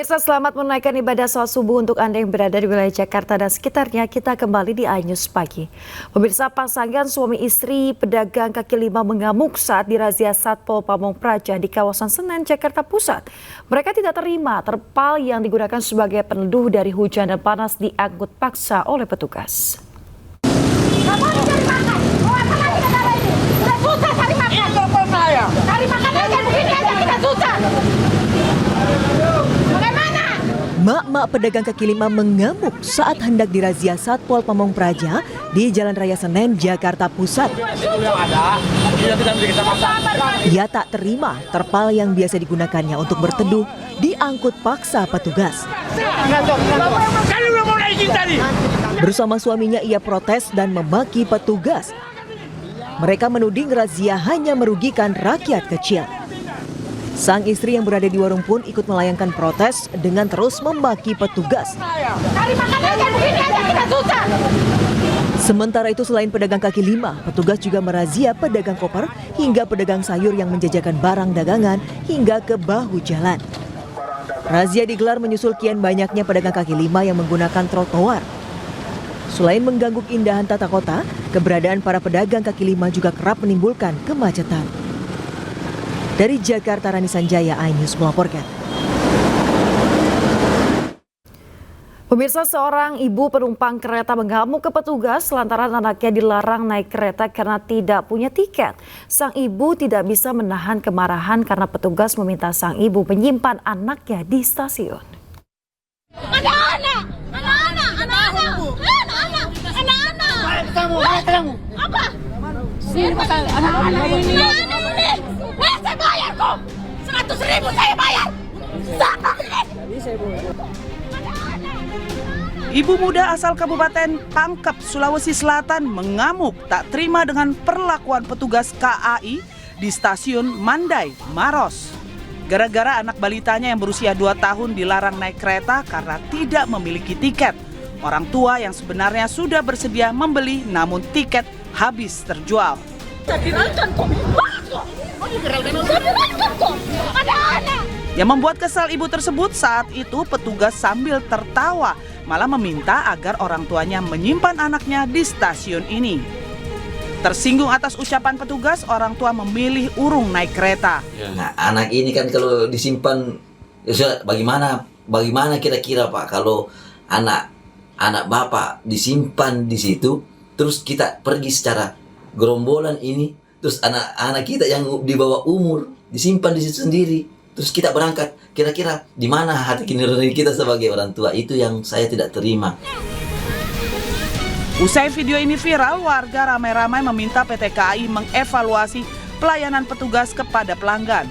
Pemirsa, selamat menunaikan ibadah sholat subuh untuk Anda yang berada di wilayah Jakarta dan sekitarnya. Kita kembali di iNews Pagi. Pemirsa, pasangan suami istri pedagang kaki lima mengamuk saat dirazia Satpol Pamong Praja di kawasan Senen, Jakarta Pusat. Mereka tidak terima terpal yang digunakan sebagai peneduh dari hujan dan panas diangkut paksa oleh petugas. Mak-mak pedagang kaki lima mengamuk saat hendak dirazia Satpol Pamong Praja di Jalan Raya Senen, Jakarta Pusat. Ia tak terima terpal yang biasa digunakannya untuk berteduh diangkut paksa petugas. Bersama suaminya ia protes dan memaki petugas. Mereka menuding razia hanya merugikan rakyat kecil. Sang istri yang berada di warung pun ikut melayangkan protes dengan terus memaki petugas. Sementara itu selain pedagang kaki lima, petugas juga merazia pedagang koper hingga pedagang sayur yang menjajakan barang dagangan hingga ke bahu jalan. Razia digelar menyusul kian banyaknya pedagang kaki lima yang menggunakan trotoar. Selain mengganggu keindahan tata kota, keberadaan para pedagang kaki lima juga kerap menimbulkan kemacetan. Dari Jakarta, Rani Sanjaya, iNews melaporkan. Pemirsa, seorang ibu penumpang kereta mengamuk ke petugas lantaran anaknya dilarang naik kereta karena tidak punya tiket. Sang ibu tidak bisa menahan kemarahan karena petugas meminta sang ibu menyimpan anaknya di stasiun. Anak-anak. Apa? Anak-anak ini. Saya bayar kok. 100.000 saya bayar. Ibu muda asal Kabupaten Pangkep, Sulawesi Selatan mengamuk tak terima dengan perlakuan petugas KAI di stasiun Mandai, Maros. Gara-gara anak balitanya yang berusia 2 tahun dilarang naik kereta karena tidak memiliki tiket. Orang tua yang sebenarnya sudah bersedia membeli namun tiket habis terjual. Yang membuat kesal ibu tersebut saat itu petugas sambil tertawa malah meminta agar orang tuanya menyimpan anaknya di stasiun ini. Tersinggung atas ucapan petugas, orang tua memilih urung naik kereta. Nah, anak ini kan kalau disimpan, ya bagaimana kira-kira Pak kalau anak bapak disimpan di situ, terus kita pergi secara gerombolan ini, terus anak kita yang di bawah umur disimpan di situ sendiri, terus kita berangkat, kira-kira di mana hati nurani kita sebagai orang tua? Itu yang saya tidak terima. Usai video ini viral, warga ramai-ramai meminta PT KAI mengevaluasi pelayanan petugas kepada pelanggan.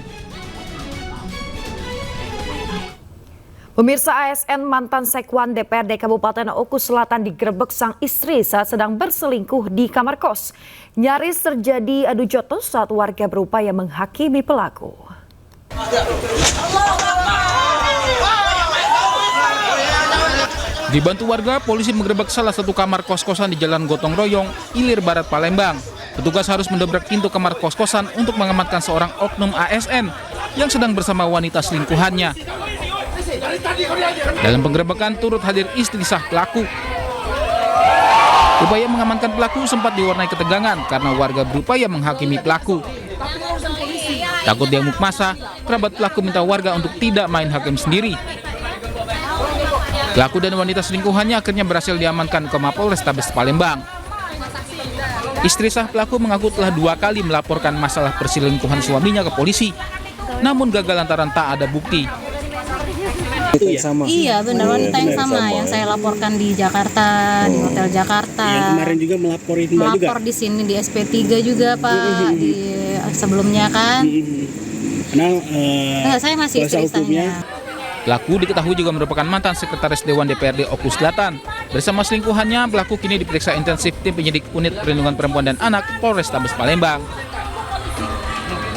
Pemirsa, ASN mantan Sekwan DPRD Kabupaten Oku Selatan digerebek sang istri saat sedang berselingkuh di kamar kos. Nyaris terjadi adu jotos saat warga berupaya menghakimi pelaku. Dibantu warga, polisi menggerebek salah satu kamar kos-kosan di Jalan Gotong Royong, Ilir Barat, Palembang. Petugas harus mendobrak pintu kamar kos-kosan untuk mengamankan seorang oknum ASN yang sedang bersama wanita selingkuhannya. Dalam penggerebekan turut hadir istri sah pelaku. Upaya mengamankan pelaku sempat diwarnai ketegangan karena warga berupaya menghakimi pelaku. Takut diamuk massa, kerabat pelaku minta warga untuk tidak main hakim sendiri. Pelaku dan wanita selingkuhannya akhirnya berhasil diamankan ke Mapolrestabes Palembang. Istri sah pelaku mengaku telah 2 kali melaporkan masalah perselingkuhan suaminya ke polisi, namun gagal lantaran tak ada bukti. Iya, benar, wanita yang sama yang saya laporkan di Jakarta, di Hotel Jakarta. Yang kemarin juga melapor di sini di SP3 juga Pak, di sebelumnya kan. Saya masih istri sahnya. Pelaku diketahui juga merupakan mantan sekretaris Dewan DPRD Oku Selatan. Bersama selingkuhannya, pelaku kini diperiksa intensif tim penyidik Unit Perlindungan Perempuan dan Anak Polrestabes Palembang.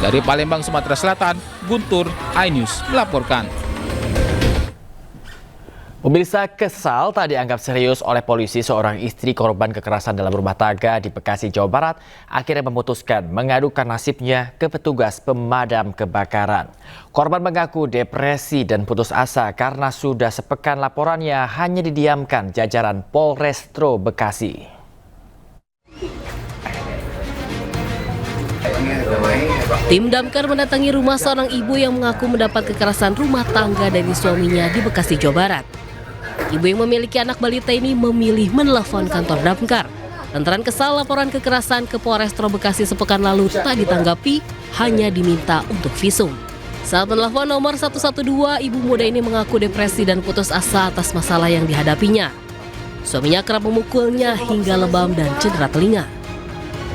Dari Palembang, Sumatera Selatan, Guntur, iNews melaporkan. Pemirsa, kesal tak dianggap serius oleh polisi seorang istri korban kekerasan dalam rumah tangga di Bekasi, Jawa Barat akhirnya memutuskan mengadukan nasibnya ke petugas pemadam kebakaran. Korban mengaku depresi dan putus asa karena sudah sepekan laporannya hanya didiamkan jajaran Polrestro Bekasi. Tim damkar mendatangi rumah seorang ibu yang mengaku mendapat kekerasan rumah tangga dari suaminya di Bekasi, Jawa Barat. Ibu yang memiliki anak balita ini memilih menelepon kantor damkar. Lantaran kesal laporan kekerasan ke Polrestro Bekasi sepekan lalu tak ditanggapi, hanya diminta untuk visum. Saat menelepon nomor 112, ibu muda ini mengaku depresi dan putus asa atas masalah yang dihadapinya. Suaminya kerap memukulnya hingga lebam dan cedera telinga.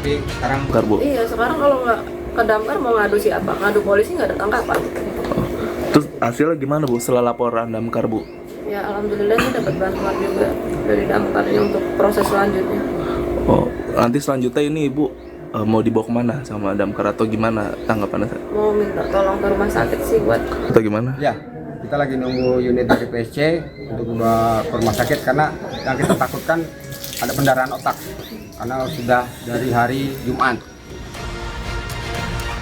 Sekarang Iya, sekarang kalau nggak ke damkar mau ngadu siapa? Ngadu polisi nggak ada tanggapan. terus hasilnya gimana Bu setelah laporan damkar Bu? Ya alhamdulillah sih dapat bantuan juga dari damkarnya untuk proses selanjutnya. Oh, nanti selanjutnya ini Ibu mau dibawa kemana sama damkar atau gimana tanggapannya? Mau minta tolong ke rumah sakit sih buat. Atau gimana? Ya, kita lagi nunggu unit dari PSC untuk dibawa ke rumah sakit karena yang kita takutkan ada pendarahan otak karena sudah dari hari Jumat.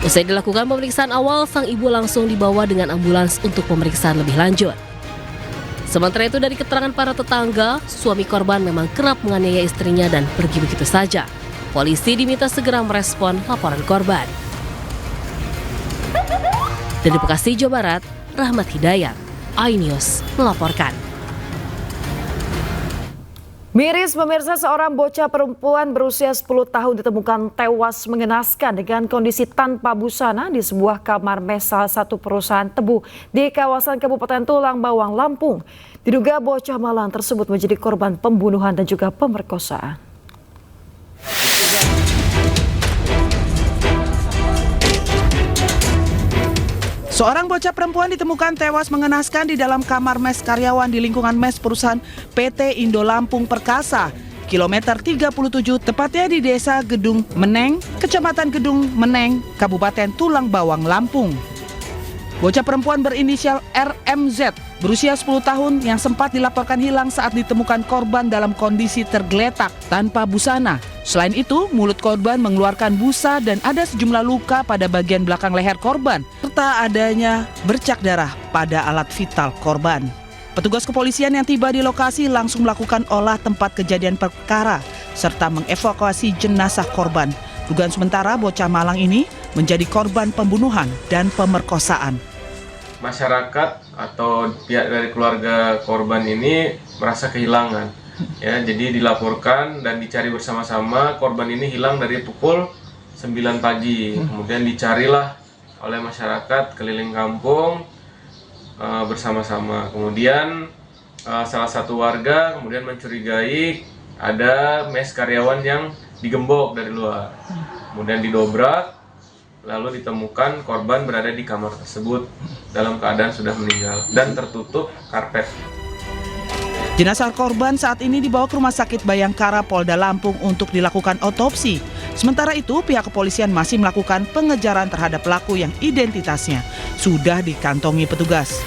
Usai dilakukan pemeriksaan awal, sang ibu langsung dibawa dengan ambulans untuk pemeriksaan lebih lanjut. Sementara itu dari keterangan para tetangga, suami korban memang kerap menganiaya istrinya dan pergi begitu saja. Polisi diminta segera merespon laporan korban. Dari Bekasi, Jawa Barat, Rahmat Hidayat, iNews melaporkan. Miris pemirsa, seorang bocah perempuan berusia 10 tahun ditemukan tewas mengenaskan dengan kondisi tanpa busana di sebuah kamar mes salah satu perusahaan tebu di kawasan Kabupaten Tulang Bawang, Lampung. Diduga bocah malang tersebut menjadi korban pembunuhan dan juga pemerkosaan. Seorang bocah perempuan ditemukan tewas mengenaskan di dalam kamar mes karyawan di lingkungan mes perusahaan PT Indo Lampung Perkasa, kilometer 37, tepatnya di Desa Gedung Meneng, Kecamatan Gedung Meneng, Kabupaten Tulang Bawang, Lampung. Bocah perempuan berinisial RMZ berusia 10 tahun yang sempat dilaporkan hilang saat ditemukan korban dalam kondisi tergeletak tanpa busana. Selain itu, mulut korban mengeluarkan busa dan ada sejumlah luka pada bagian belakang leher korban, serta adanya bercak darah pada alat vital korban. Petugas kepolisian yang tiba di lokasi langsung melakukan olah tempat kejadian perkara, serta mengevakuasi jenazah korban. Dugaan sementara bocah malang ini menjadi korban pembunuhan dan pemerkosaan. Masyarakat atau pihak dari keluarga korban ini merasa kehilangan, ya, jadi dilaporkan dan dicari bersama-sama. Korban ini hilang dari pukul 9 pagi, kemudian dicarilah oleh masyarakat keliling kampung bersama-sama. Kemudian salah satu warga kemudian mencurigai ada mes karyawan yang digembok dari luar, kemudian didobrak. Lalu ditemukan korban berada di kamar tersebut dalam keadaan sudah meninggal dan tertutup karpet. Jenazah korban saat ini dibawa ke Rumah Sakit Bayangkara Polda Lampung untuk dilakukan otopsi. Sementara itu, pihak kepolisian masih melakukan pengejaran terhadap pelaku yang identitasnya sudah dikantongi petugas.